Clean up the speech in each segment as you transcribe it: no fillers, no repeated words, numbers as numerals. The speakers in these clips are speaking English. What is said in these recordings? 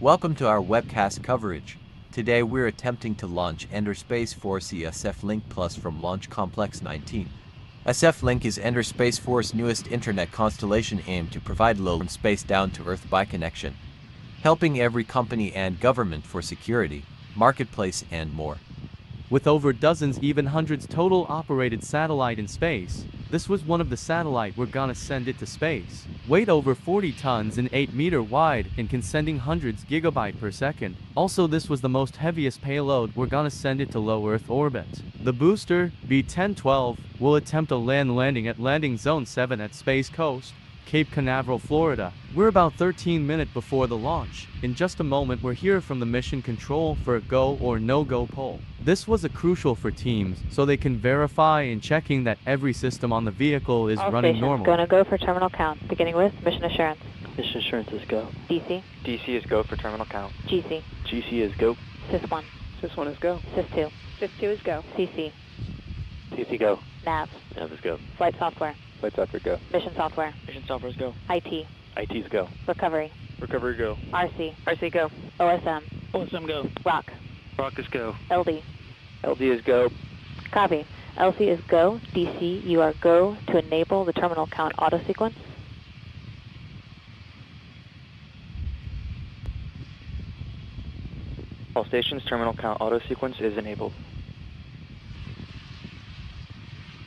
Welcome to our webcast coverage. Today we're attempting to launch Endersat Space Force ESFLink Plus from Launch Complex 19. ESFLink is Endersat Space Force's newest internet constellation aimed to provide low-space down-to-earth bi-connection, helping every company and government for security, marketplace, and more. With over dozens, even hundreds total operated satellite in space, this was one of the satellite we're gonna send it to space. Weight over 40 tons and 8-meter wide and can sending hundreds gigabyte per second. Also, this was the most heaviest payload we're gonna send it to low Earth orbit. The booster, B-1012, will attempt a landing at landing zone 7 at Space Coast, Cape Canaveral, Florida. We're about 13 minutes before the launch. In just a moment, we'll hear from the mission control for a go or no-go poll. This was crucial for teams, so they can verify and checking that every system on the vehicle is running normally. Gonna go for terminal count, beginning with mission assurance. Mission assurance is go. DC. DC is go for terminal count. GC. GC is go. Sys1. Sys1 is go. Sys2. Sys2 is go. CC. CC go. Nav. Nav is go. Flight software. Flight software go. Mission software. Mission software is go. IT. IT is go. Recovery. Recovery go. RC. RC go. OSM. OSM go. ROC. ROC is go. LD. LD is go. Copy. LC is go. DC, you are go to enable the terminal count auto sequence. All stations, terminal count auto sequence is enabled.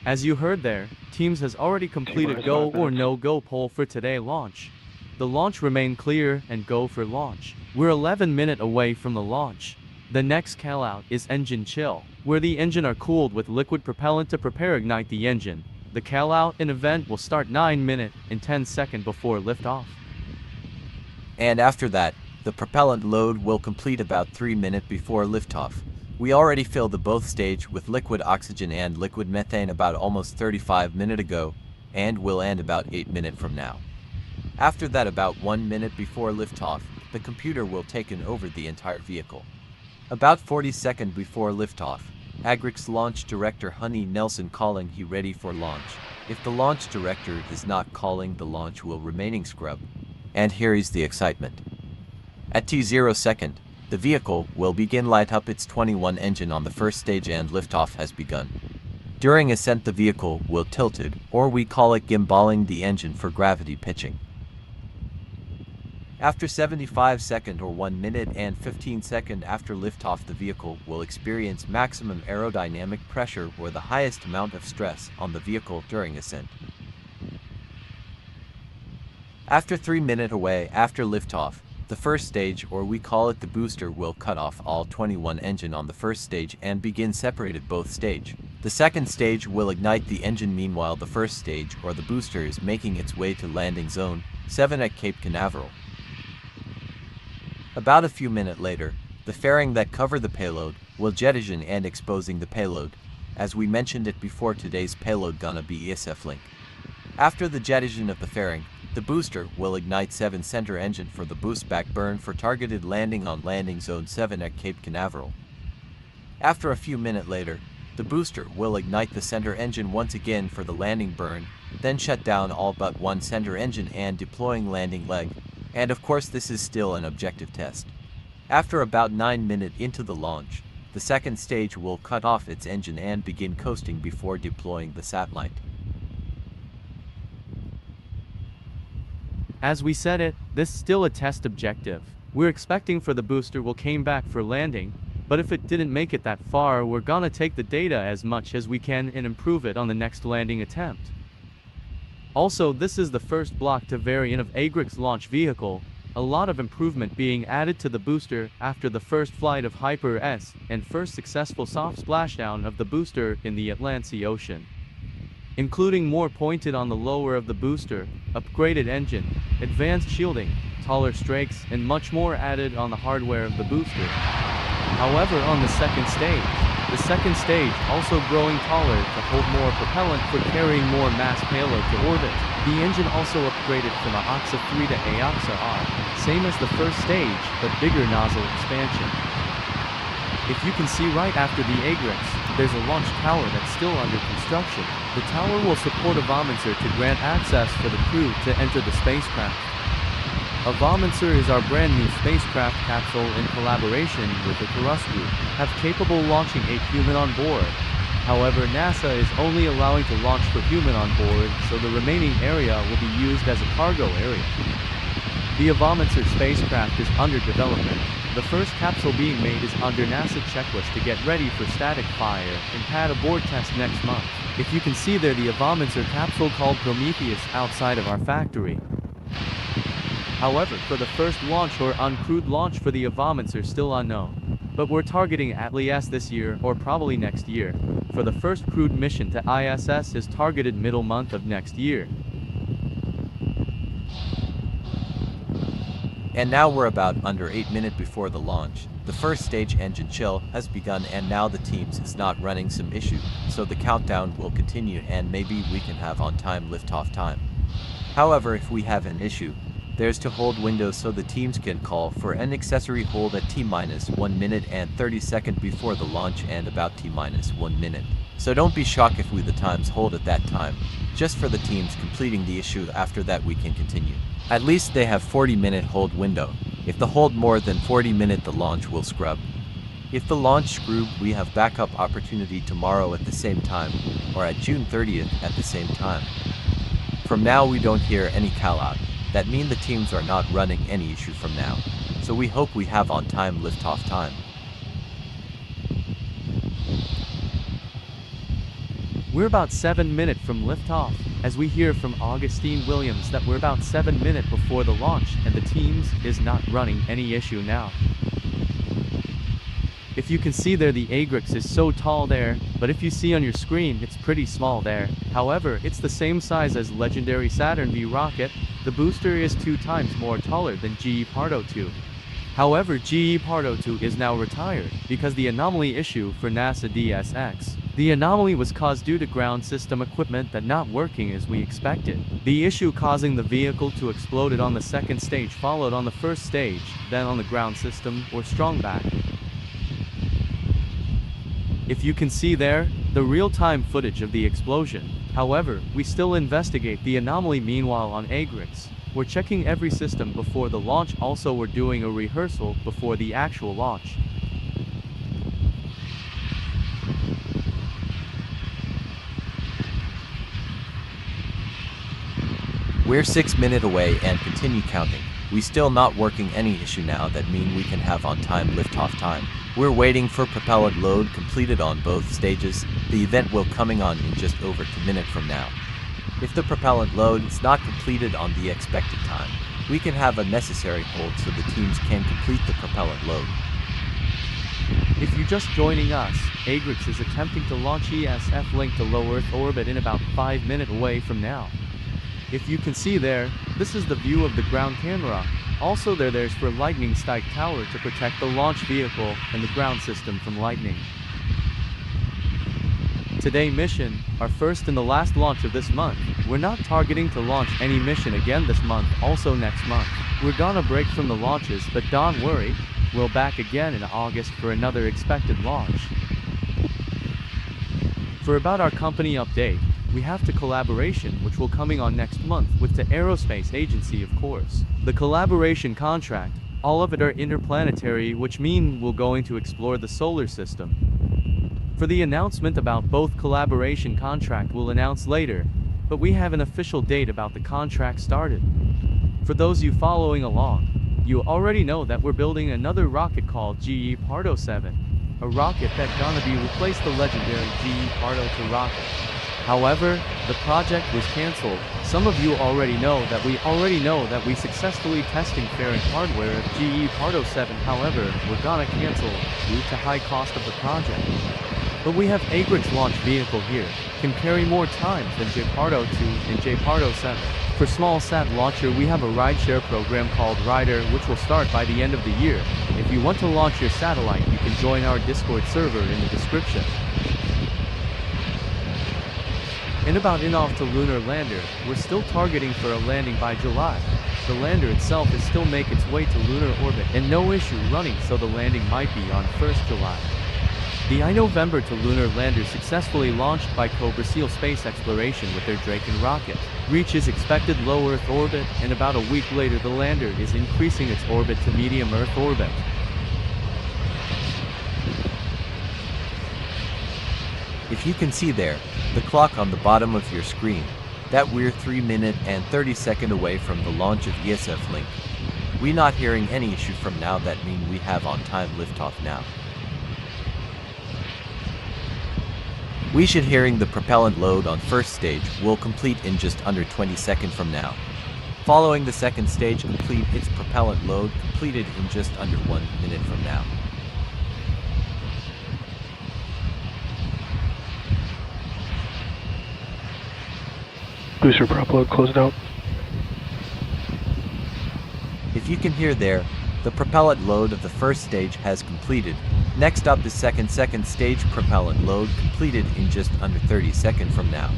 As you heard there, Teams has already completed go or no-go poll for today launch. The launch remained clear and go for launch. We're 11 minutes away from the launch. The next call-out is engine chill, where the engine are cooled with liquid propellant to prepare ignite the engine. The call-out and event will start 9 minutes and 10 seconds before liftoff. And after that, the propellant load will complete about 3 minutes before liftoff. We already filled the both stage with liquid oxygen and liquid methane about almost 35 minutes ago, and will end about 8 minutes from now. After that, about 1 minute before liftoff, the computer will take over the entire vehicle. About 40 seconds before liftoff, AgriX launch director Honey Nelson calling he ready for launch. If the launch director is not calling, the launch will remaining scrub. And here is the excitement. At T0 second, the vehicle will begin light up its 21 engine on the first stage and liftoff has begun. During ascent, the vehicle will tilted, or we call it gimballing the engine for gravity pitching. After 75 seconds or 1 minute and 15 seconds after liftoff, the vehicle will experience maximum aerodynamic pressure or the highest amount of stress on the vehicle during ascent. After 3 minutes away after liftoff, the first stage, or we call it the booster, will cut off all 21 engine on the first stage and begin separated both stage. The second stage will ignite the engine. Meanwhile, the first stage, or the booster, is making its way to landing zone 7 at Cape Canaveral. About a few minutes later, the fairing that cover the payload will jettison and exposing the payload. As we mentioned it before, today's payload gonna be ESFLink. After the jettison of the fairing, the booster will ignite 7 center engine for the boost back burn for targeted landing on landing zone 7 at Cape Canaveral. After a few minutes later, the booster will ignite the center engine once again for the landing burn, then shut down all but one center engine and deploying landing leg. And of course, this is still an objective test. After about 9 minutes into the launch, the second stage will cut off its engine and begin coasting before deploying the satellite. As we said it, this is still a test objective. We're expecting for the booster will came back for landing, but if it didn't make it that far, we're gonna take the data as much as we can and improve it on the next landing attempt. Also, this is the first block to variant of AgriX launch vehicle, a lot of improvement being added to the booster after the first flight of Hyper S and first successful soft splashdown of the booster in the Atlantic Ocean, including more pointed on the lower of the booster, upgraded engine, advanced shielding, taller strakes, and much more added on the hardware of the booster. However, on the second stage also growing taller to hold more propellant for carrying more mass payload to orbit. The engine also upgraded from AOXA 3 to AOXA R, same as the first stage, but bigger nozzle expansion. If you can see right after the AgriX, there's a launch tower that's still under construction. The tower will support a vomiter to grant access for the crew to enter the spacecraft. Avomensor is our brand new spacecraft capsule in collaboration with the Karus Group, have capable launching a human on board. However, NASA is only allowing to launch for human on board, so the remaining area will be used as a cargo area. The Avomensor spacecraft is under development. The first capsule being made is under NASA checklist to get ready for static fire and pad aboard test next month. If you can see there the Avomensor capsule called Prometheus outside of our factory. However, for the first launch or uncrewed launch for the Avomensor still unknown. But we're targeting at least this year or probably next year. For the first crewed mission to ISS is targeted middle month of next year. And now we're about under 8 minutes before the launch. The first stage engine chill has begun and now the teams is not running some issue, so the countdown will continue and maybe we can have on-time liftoff time. However, if we have an issue, there's to hold windows so the teams can call for an accessory hold at T-1 minute and 30 seconds before the launch and about T-1 minute. So don't be shocked if we the times hold at that time, just for the teams completing the issue. After that we can continue. At least they have 40-minute hold window. If the hold more than 40 minutes the launch will scrub. If the launch screwed, we have backup opportunity tomorrow at the same time, or at June 30th at the same time. From now we don't hear any call out. That means the teams are not running any issue from now. So we hope we have on time liftoff time. We're about 7 minutes from liftoff, as we hear from Augustine Williams that we're about 7 minutes before the launch and the teams is not running any issue now. If you can see there the AgriX is so tall there, but if you see on your screen it's pretty small there. However, it's the same size as legendary Saturn V rocket. The booster is 2 times more taller than GE Pardo 2. However, GE Pardo 2 is now retired because the anomaly issue for NASA DSX. The anomaly was caused due to ground system equipment that not working as we expected. The issue causing the vehicle to exploded on the second stage followed on the first stage, then on the ground system or strongback. If you can see there, the real-time footage of the explosion. However, we still investigate the anomaly meanwhile on AgriX. We're checking every system before the launch, also we're doing a rehearsal before the actual launch. We're 6 minutes away and continue counting. We still not working any issue now, that mean we can have on time liftoff time. We're waiting for propellant load completed on both stages. The event will coming on in just over 2 minutes from now. If the propellant load is not completed on the expected time, we can have a necessary hold so the teams can complete the propellant load. If you're just joining us, AgriX is attempting to launch ESFLink to low Earth orbit in about 5 minutes away from now. If you can see there, this is the view of the ground camera. Also there's for lightning strike tower to protect the launch vehicle and the ground system from lightning. Today mission, our first and the last launch of this month. We're not targeting to launch any mission again this month, also next month. We're gonna break from the launches, but don't worry, we'll back again in August for another expected launch. For about our company update, we have the collaboration which will coming on next month with the Aerospace Agency, of course. The collaboration contract, all of it are interplanetary, which mean we're going to explore the solar system. For the announcement about both collaboration contract we'll announce later, but we have an official date about the contract started. For those you following along, you already know that we're building another rocket called GE Pardo 7, a rocket that gonna be replace the legendary GE Pardo 2 rocket. However, the project was cancelled. Some of you already know that we successfully testing fairing hardware of GE Pardo 7. However, we're gonna cancel due to high cost of the project. But we have AgriX launch vehicle here, can carry more times than J Pardo 2 and J Pardo 7. For small sat launcher we have a rideshare program called Rider which will start by the end of the year. If you want to launch your satellite you can join our Discord server in the description. And about in-off to lunar lander, we're still targeting for a landing by July. The lander itself is still make its way to lunar orbit and no issue running, so the landing might be on 1st July. The iNovember to lunar lander successfully launched by Cobra Seal Space Exploration with their Draken rocket reaches expected low Earth orbit, and about a week later the lander is increasing its orbit to medium Earth orbit. If you can see there, the clock on the bottom of your screen, that we're 3 minutes and 30 seconds away from the launch of ESFLink. We not hearing any issue from now, that mean we have on time liftoff now. We should hearing the propellant load on first stage will complete in just under 20 seconds from now. Following the second stage complete, its propellant load completed in just under 1 minute from now. Booster prop load closed out. If you can hear there, the propellant load of the first stage has completed. Next up is second stage propellant load completed in just under 30 seconds from now.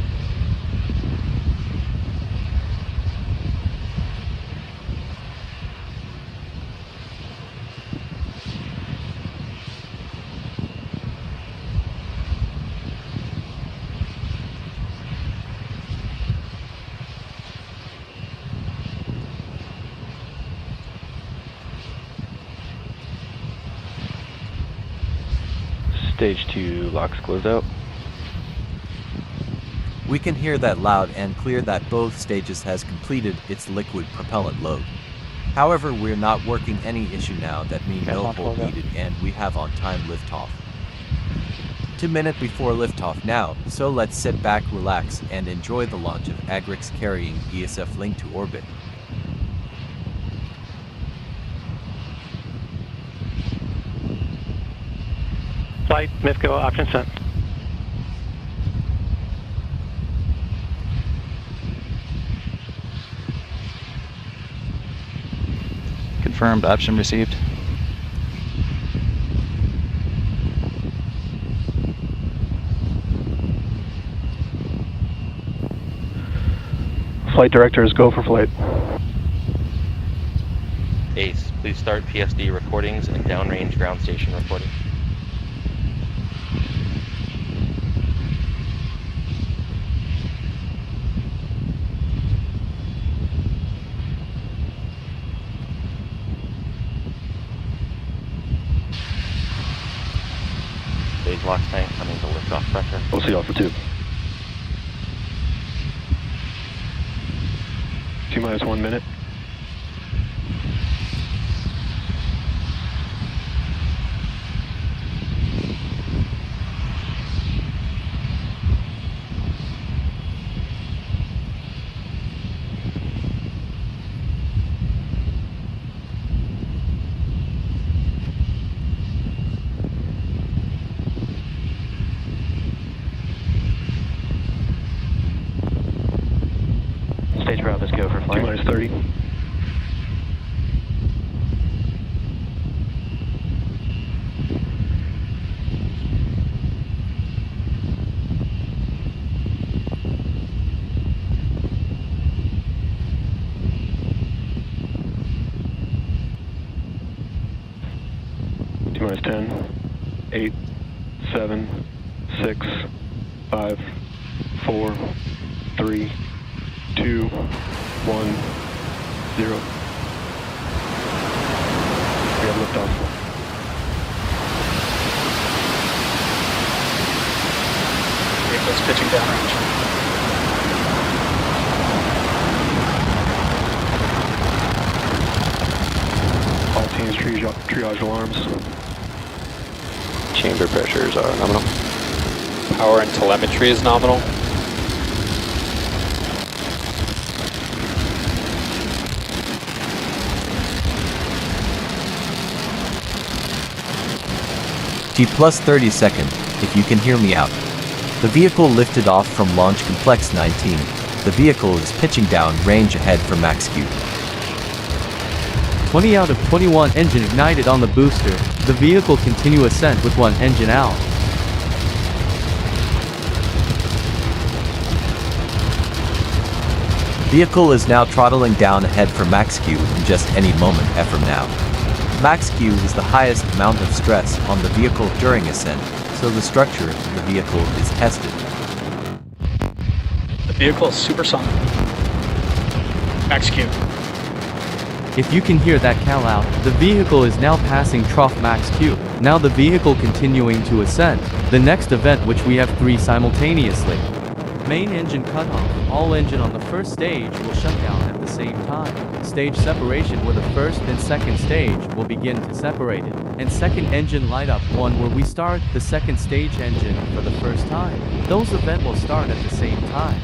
Stage 2 locks closed out. We can hear that loud and clear that both stages has completed its liquid propellant load. However, we're not working any issue now, that means no hold needed, and we have on time liftoff. 2 minutes before liftoff now, so let's sit back, relax, and enjoy the launch of AgriX carrying ESFLink to orbit. Flight, MIFCO, option sent. Confirmed, option received. Flight directors, go for flight. Ace, please start PSD recordings and downrange ground station reporting. Stage lock tank coming to liftoff pressure. We'll see off for 2. T-minus 1 minute. Stage Bravo, let's go for flight. T-minus 30. T-minus 10, 8, 7, 6, 5, 4, 3, 2, 1, 0. We have liftoff. Vehicles pitching downrange. All teams triage alarms. Chamber pressures are nominal. Power and telemetry is nominal. T plus 30 seconds, if you can hear me out. The vehicle lifted off from Launch Complex 19. The vehicle is pitching down range ahead for max Q. 20 out of 21 engine ignited on the booster. The vehicle continue ascent with 1 engine out. Vehicle is now throttling down ahead for max Q in just any moment from now. Max Q is the highest amount of stress on the vehicle during ascent, so the structure of the vehicle is tested. The vehicle is supersonic. Max Q. If you can hear that call out, the vehicle is now passing trough max Q. Now the vehicle continuing to ascend. The next event which we have 3 simultaneously. Main engine cutoff. All engine on the first stage will shut down at the same time. Stage separation where the first and second stage will begin to separate it. And second engine light up, one where we start the second stage engine for the first time. Those events will start at the same time.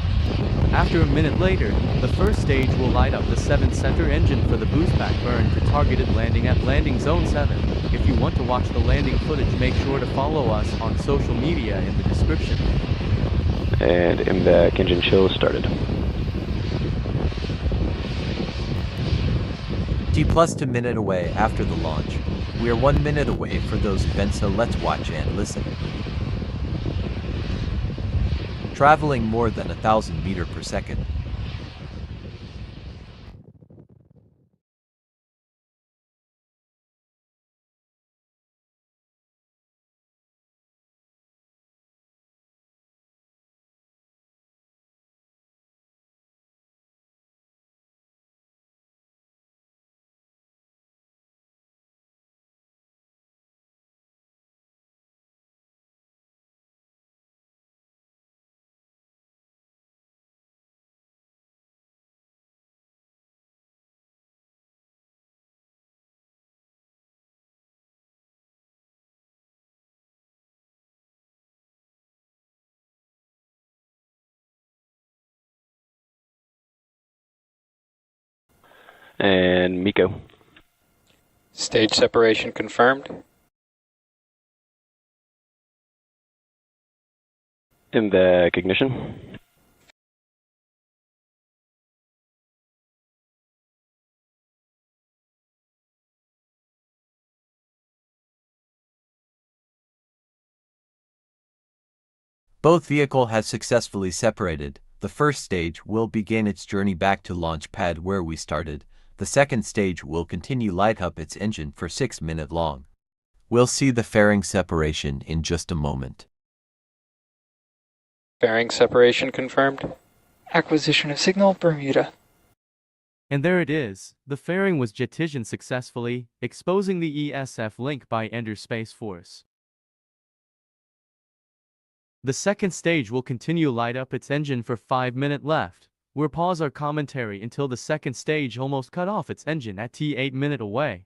After a minute later, the first stage will light up the 7th center engine for the boost back burn to targeted landing at landing zone 7. If you want to watch the landing footage, make sure to follow us on social media in the description. And MVAC engine chill started. T+ to minute away after the launch. We are 1 minute away for those events, so let's watch and listen. Traveling more than 1,000 meters per second. And Miko. Stage separation confirmed. MVAC ignition. Both vehicle has successfully separated. The first stage will begin its journey back to launch pad where we started. The second stage will continue light up its engine for 6 minutes long. We'll see the fairing separation in just a moment. Fairing separation confirmed. Acquisition of signal, Bermuda. And there it is. The fairing was jettisoned successfully, exposing the ESF link by Endersat Space Force. The second stage will continue light up its engine for 5 minutes left. We'll pause our commentary until the second stage almost cut off its engine at 8 minutes away.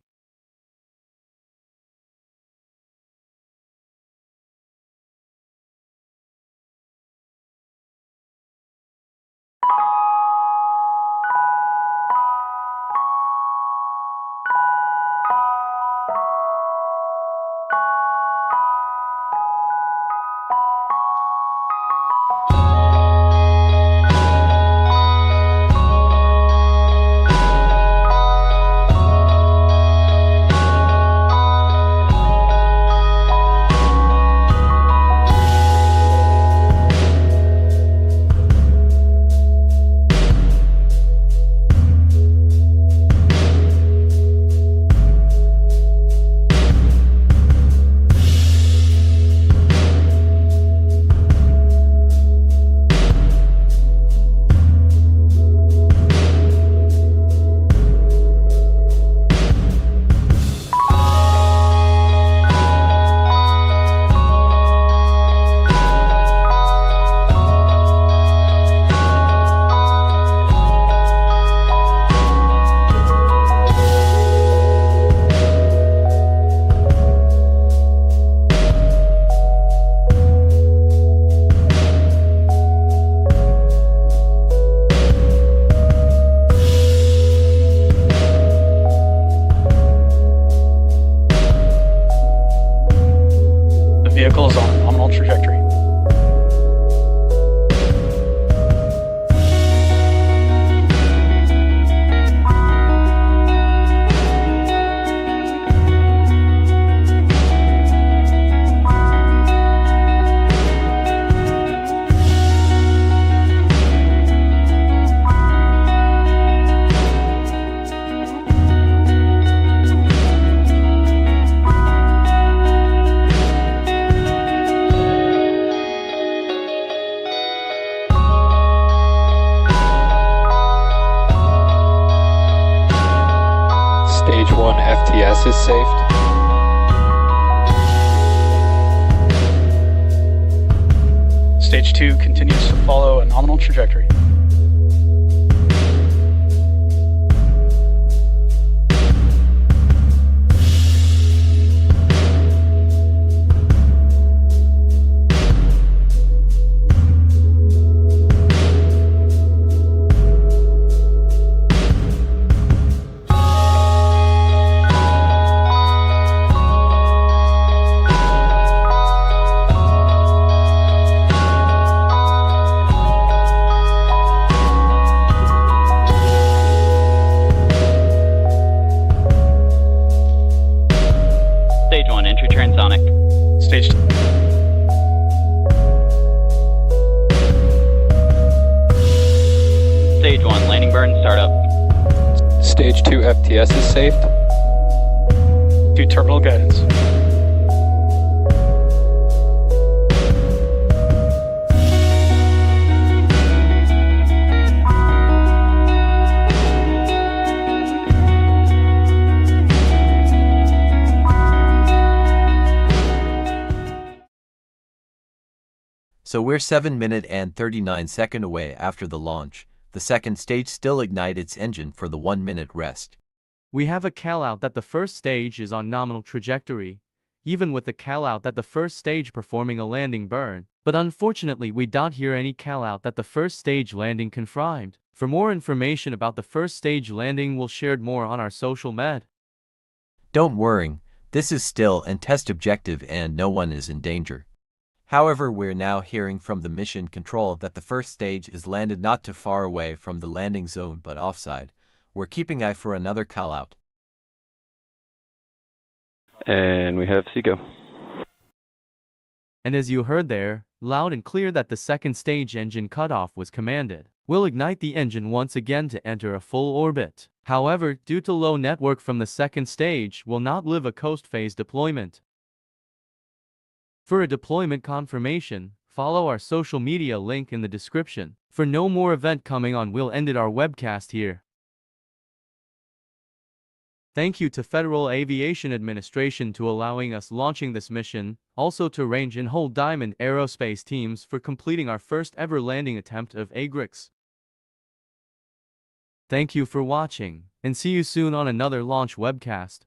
Stage 1 FTS is saved. Stage 2 continues to follow a nominal trajectory. Stage 1, entry transonic. Stage 2. Stage 1, landing burn, startup. Stage 2 FTS is saved. To terminal guidance. So we're 7 minute and 39 second away after the launch. The second stage still ignite its engine for the 1 minute rest. We have a call-out that the first stage is on nominal trajectory, even with the call-out that the first stage performing a landing burn. But unfortunately we don't hear any call-out that the first stage landing confirmed. For more information about the first stage landing we'll share more on our social med. Don't worry, this is still an test objective and no one is in danger. However, we're now hearing from the mission control that the first stage is landed not too far away from the landing zone but offside. We're keeping eye for another call-out. And we have Seago. And as you heard there, loud and clear that the second stage engine cutoff was commanded. We'll ignite the engine once again to enter a full orbit. However, due to low network from the second stage, we'll not live a coast phase deployment. For a deployment confirmation, follow our social media link in the description. For no more event coming on, we'll end our webcast here. Thank you to Federal Aviation Administration to allowing us launching this mission, also to Range and Hold Diamond Aerospace teams for completing our first ever landing attempt of AgriX. Thank you for watching, and see you soon on another launch webcast.